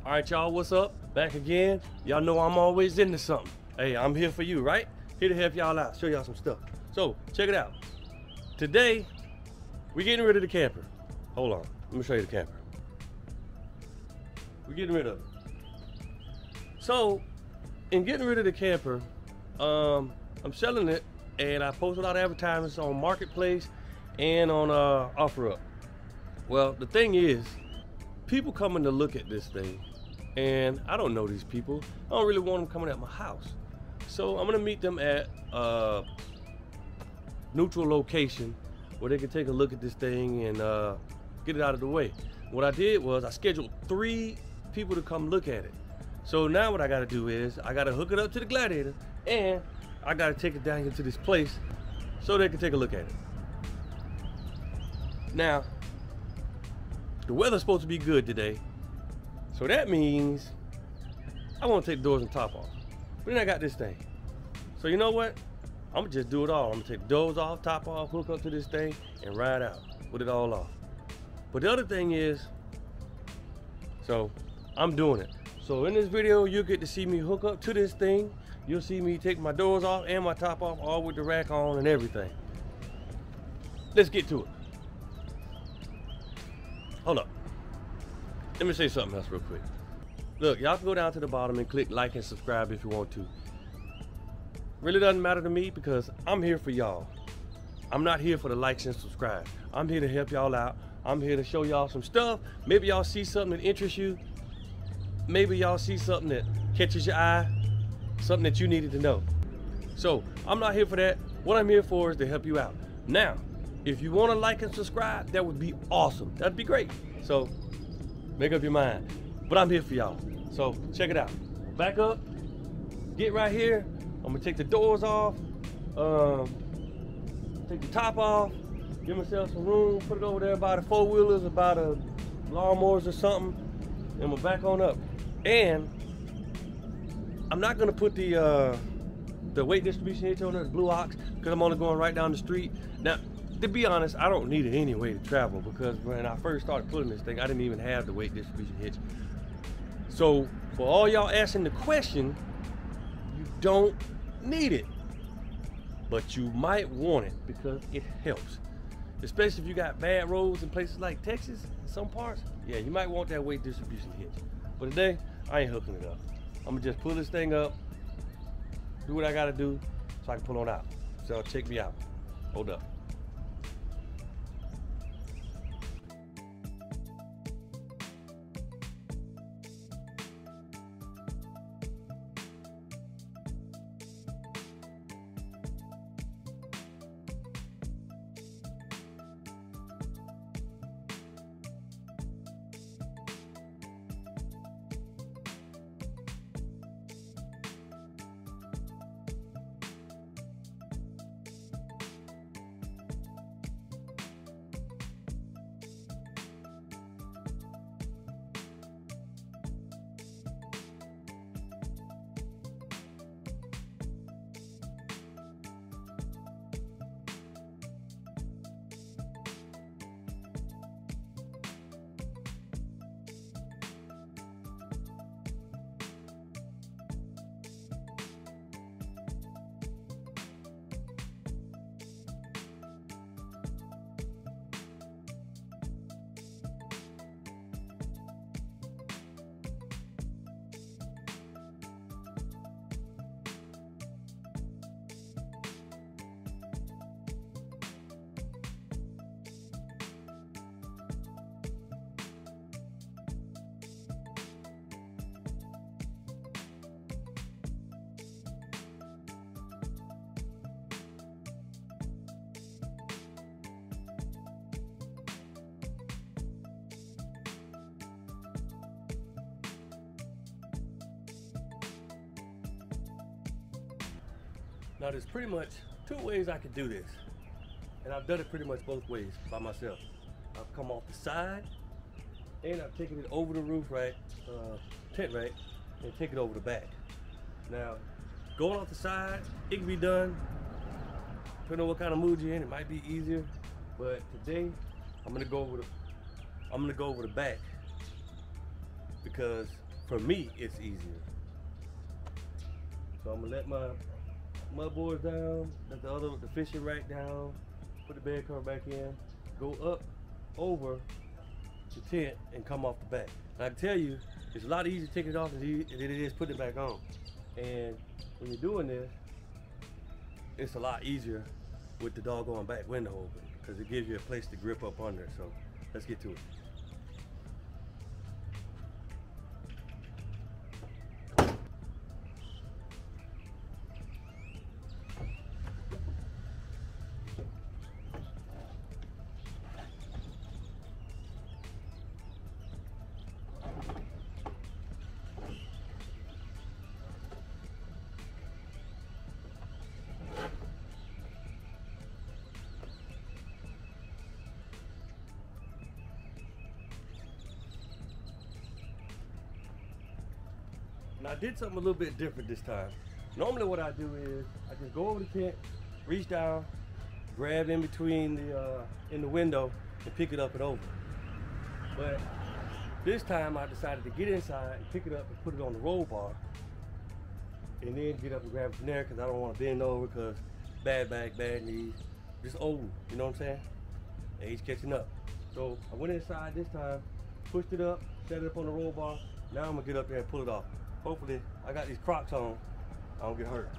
All right, y'all, what's up? Back again. Y'all know I'm always into something. Hey, I'm here for you, right? Here to help y'all out, show y'all some stuff. So, check it out. Today, we're getting rid of the camper. Hold on, let me show you the camper. We're getting rid of it. So, in getting rid of the camper, I'm selling it, and I posted a lot of advertisements on Marketplace and on OfferUp. Well, the thing is, people coming to look at this thing, and I don't know these people. I don't really want them coming at my house. So I'm gonna meet them at a neutral location where they can take a look at this thing and get it out of the way. What I did was I scheduled 3 people to come look at it. So now what I gotta do is I gotta hook it up to the Gladiator, and I gotta take it down into this place so they can take a look at it. Now, the weather's supposed to be good today, so that means I want to take the doors and top off. But then I got this thing. So you know what? I'm gonna just do it all. I'm gonna take the doors off, top off, hook up to this thing, and ride out. Put it all off. But the other thing is, so I'm doing it. So in this video, you'll get to see me hook up to this thing. You'll see me take my doors off and my top off, all with the rack on and everything. Let's get to it. Hold up. Let me say something else real quick. Look, y'all can go down to the bottom and click like and subscribe if you want to. Really doesn't matter to me because I'm here for y'all. I'm not here for the likes and subscribe. I'm here to help y'all out. I'm here to show y'all some stuff. Maybe y'all see something that interests you. Maybe y'all see something that catches your eye, something that you needed to know. So I'm not here for that. What I'm here for is to help you out. Now, if you want to like and subscribe, that would be awesome. That'd be great. So make up your mind. But I'm here for y'all. So check it out. Back up, get right here. I'm gonna take the doors off, take the top off, give myself some room, put it over there by the 4-wheelers or by the lawnmowers or something, and we'll back on up. And I'm not gonna put the weight distribution hitch on there, the Blue Ox, because I'm only going right down the street. Now, to be honest, I don't need it anyway to travel, because when I first started pulling this thing, I didn't even have the weight distribution hitch. So for all y'all asking the question, you don't need it, but you might want it because it helps. Especially if you got bad roads in places like Texas, some parts, yeah, you might want that weight distribution hitch. But today, I ain't hooking it up. I'm gonna just pull this thing up, do what I gotta do so I can pull on out. So check me out. Hold up. Now there's pretty much 2 ways I could do this, and I've done it pretty much both ways by myself. I've come off the side, and I've taken it over the roof rack, tent rack, and take it over the back. Now, going off the side, it can be done. Depending on what kind of mood you're in, it might be easier. But today, I'm gonna go over the back, because for me, it's easier. So I'm gonna let my mud boards down, let the fishing rack down, put the bed cover back in, go up over the tent and come off the back. And I can tell you, it's a lot easier taking it off than it is putting it back on. And when you're doing this, it's a lot easier with the doggone back window open because it gives you a place to grip up under it. So let's get to it. And I did something a little bit different this time. Normally what I do is I just go over the tent, reach down, grab in between in the window and pick it up and over. But this time I decided to get inside and pick it up and put it on the roll bar and then get up and grab it from there because I don't want to bend over because bad back, bad knees, just old, you know what I'm saying? Age catching up. So I went inside this time, pushed it up, set it up on the roll bar. Now I'm gonna get up there and pull it off. Hopefully, I got these Crocs on, I don't get hurt.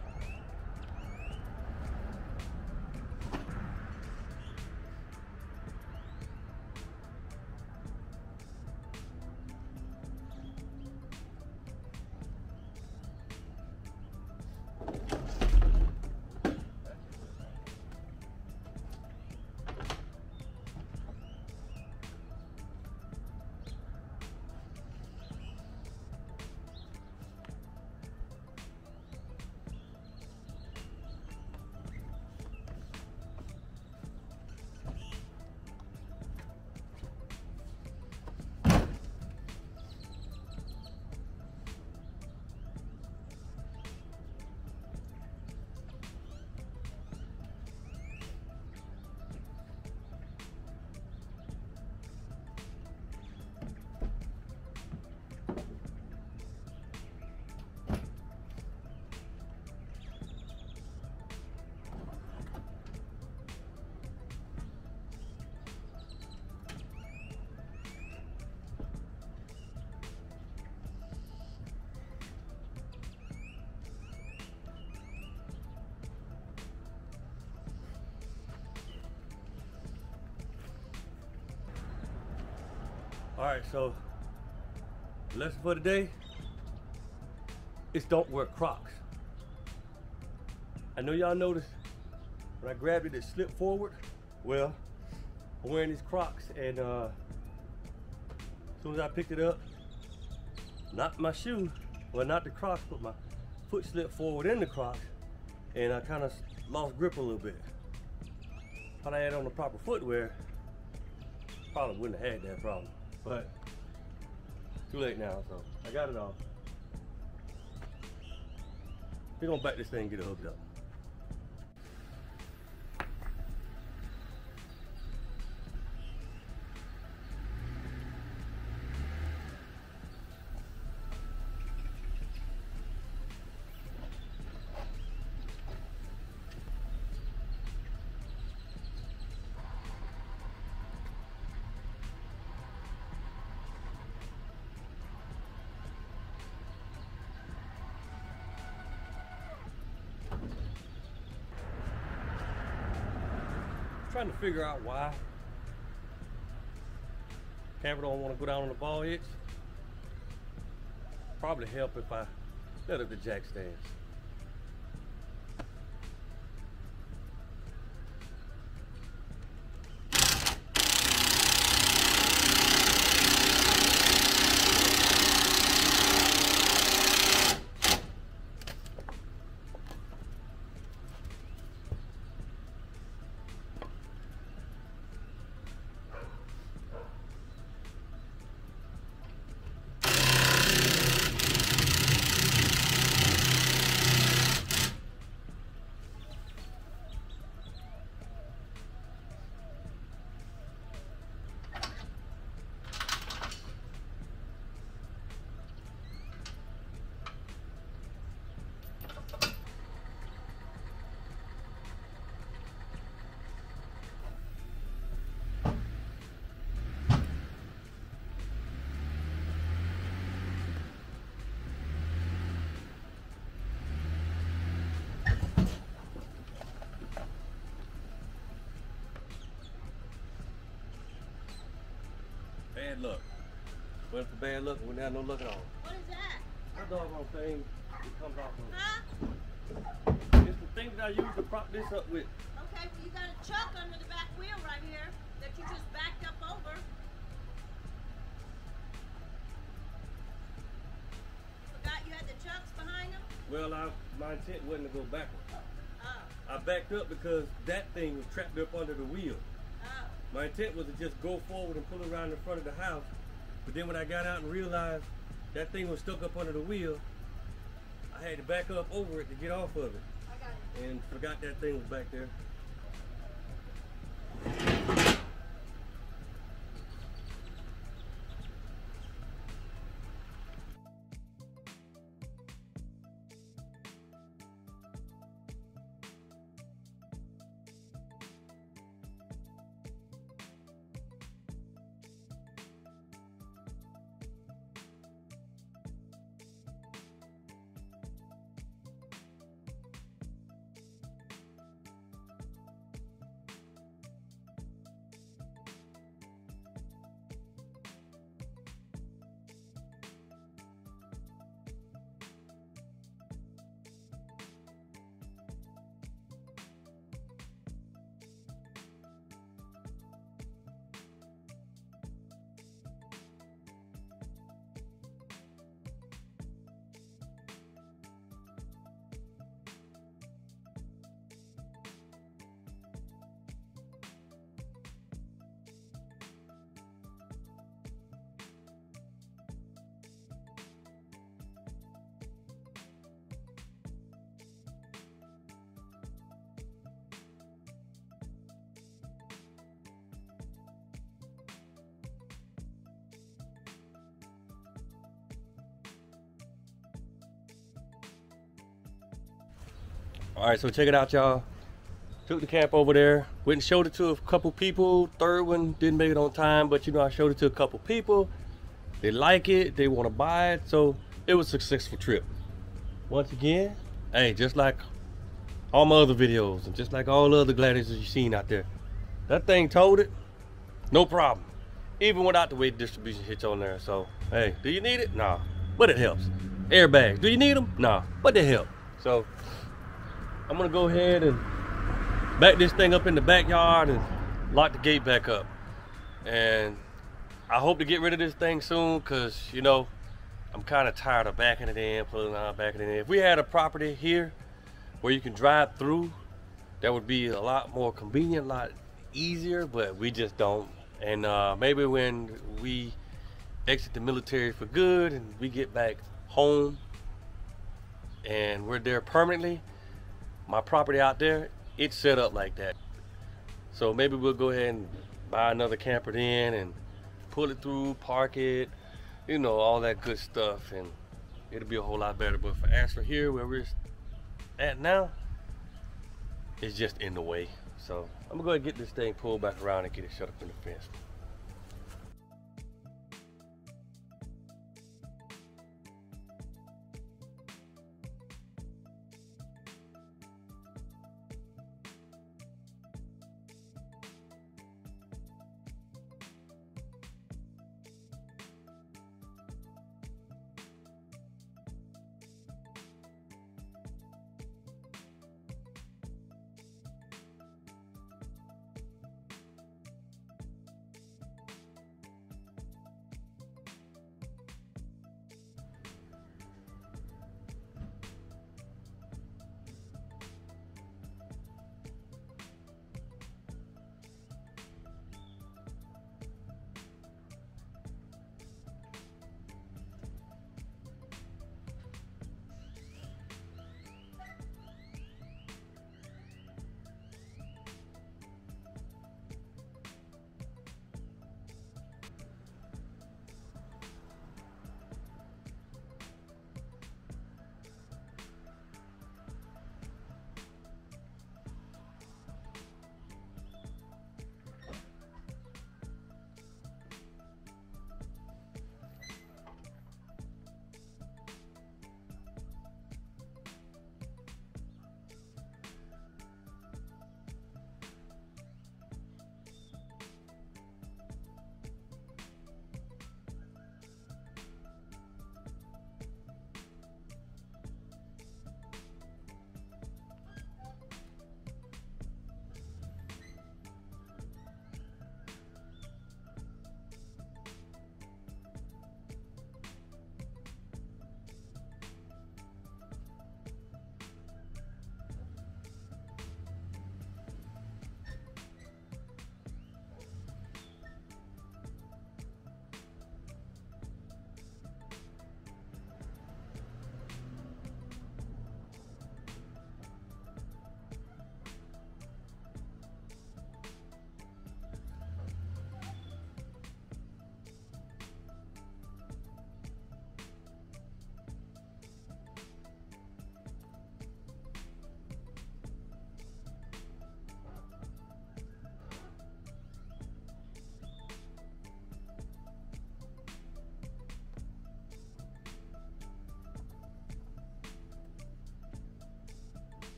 All right, so lesson for today is don't wear Crocs. I know y'all noticed when I grabbed it, it slipped forward. Well, I'm wearing these Crocs and as soon as I picked it up, not my shoe, well not the Crocs, but my foot slipped forward in the Crocs and I kind of lost grip a little bit. If I had on the proper footwear, probably wouldn't have had that problem. But too late now, so I got it off. We're gonna back this thing and get it hooked up. Trying to figure out why camper don't want to go down on the ball hitch. Probably help if I let up the jack stands. Bad luck. Went for bad luck, we didn't have no luck at all. What is that? That doggone thing, it comes off of. Huh? It's the thing that I use to prop this up with. Okay, well you got a chuck under the back wheel right here that you just backed up over. Forgot you had the chucks behind them? Well, my intent wasn't to go backwards. Oh. I backed up because that thing was trapped up under the wheel. Oh. My intent was to just go forward and pull it around the front of the house. But then when I got out and realized that thing was stuck up under the wheel, I had to back up over it to get off of it. I got it. And forgot that thing was back there. All right, so check it out, y'all. Took the camp over there, went and showed it to a couple people. Third one didn't make it on time, but you know, I showed it to a couple people. They like it, they want to buy it, so it was a successful trip. Once again, hey, just like all my other videos and just like all the other gladiators you've seen out there, that thing towed it, no problem. Even without the weight distribution hitch on there. So, hey, do you need it? Nah, but it helps. Airbags, do you need them? Nah, but they help. So, I'm gonna go ahead and back this thing up in the backyard and lock the gate back up. And I hope to get rid of this thing soon, cause you know, I'm kind of tired of backing it in, pulling it out, backing it in. If we had a property here where you can drive through, that would be a lot more convenient, a lot easier, but we just don't. And maybe when we exit the military for good and we get back home and we're there permanently, my property out there, it's set up like that. So maybe we'll go ahead and buy another camper then and pull it through, park it, you know, all that good stuff, and it'll be a whole lot better. But as for here, where we're at now, it's just in the way. So I'm gonna go ahead and get this thing pulled back around and get it shut up in the fence.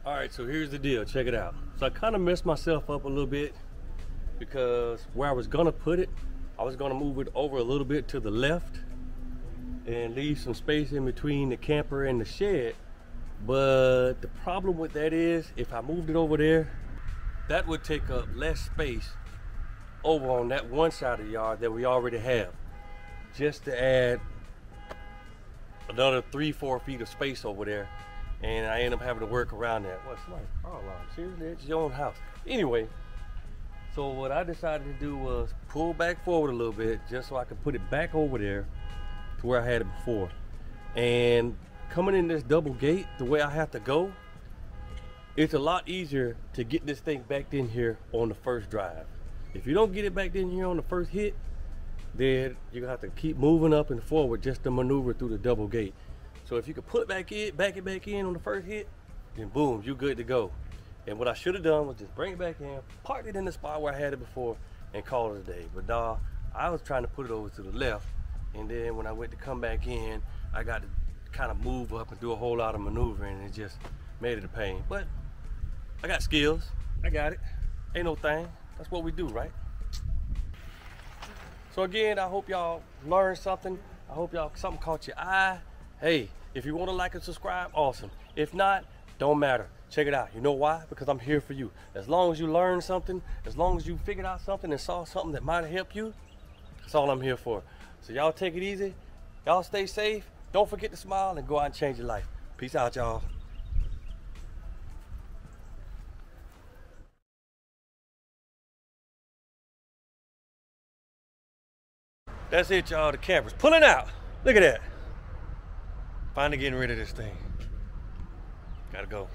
All right, so here's the deal, check it out. So I kind of messed myself up a little bit because where I was gonna put it, I was gonna move it over a little bit to the left and leave some space in between the camper and the shed. But the problem with that is, if I moved it over there, that would take up less space over on that one side of the yard that we already have, just to add another 3-4 feet of space over there. And I end up having to work around that. What's my car alarm? Seriously, it's your own house. Anyway, so what I decided to do was pull back forward a little bit just so I could put it back over there to where I had it before. And coming in this double gate, the way I have to go, it's a lot easier to get this thing back in here on the first drive. If you don't get it back in here on the first hit, then you're gonna have to keep moving up and forward just to maneuver through the double gate. So if you could put it back in on the first hit, then boom, you're good to go. And what I should have done was just bring it back in, park it in the spot where I had it before, and call it a day. But nah, I was trying to put it over to the left, and then when I went to come back in, I got to kind of move up and do a whole lot of maneuvering, and it just made it a pain. But I got skills, I got it, ain't no thing. That's what we do, right? So again, I hope y'all learned something. I hope y'all something caught your eye. Hey, if you want to like and subscribe, awesome. If not, don't matter. Check it out. You know why? Because I'm here for you. As long as you learned something, as long as you figured out something and saw something that might help you, that's all I'm here for. So y'all take it easy. Y'all stay safe. Don't forget to smile and go out and change your life. Peace out, y'all. That's it, y'all. The camper's pulling out. Look at that. Finally getting rid of this thing. Gotta go.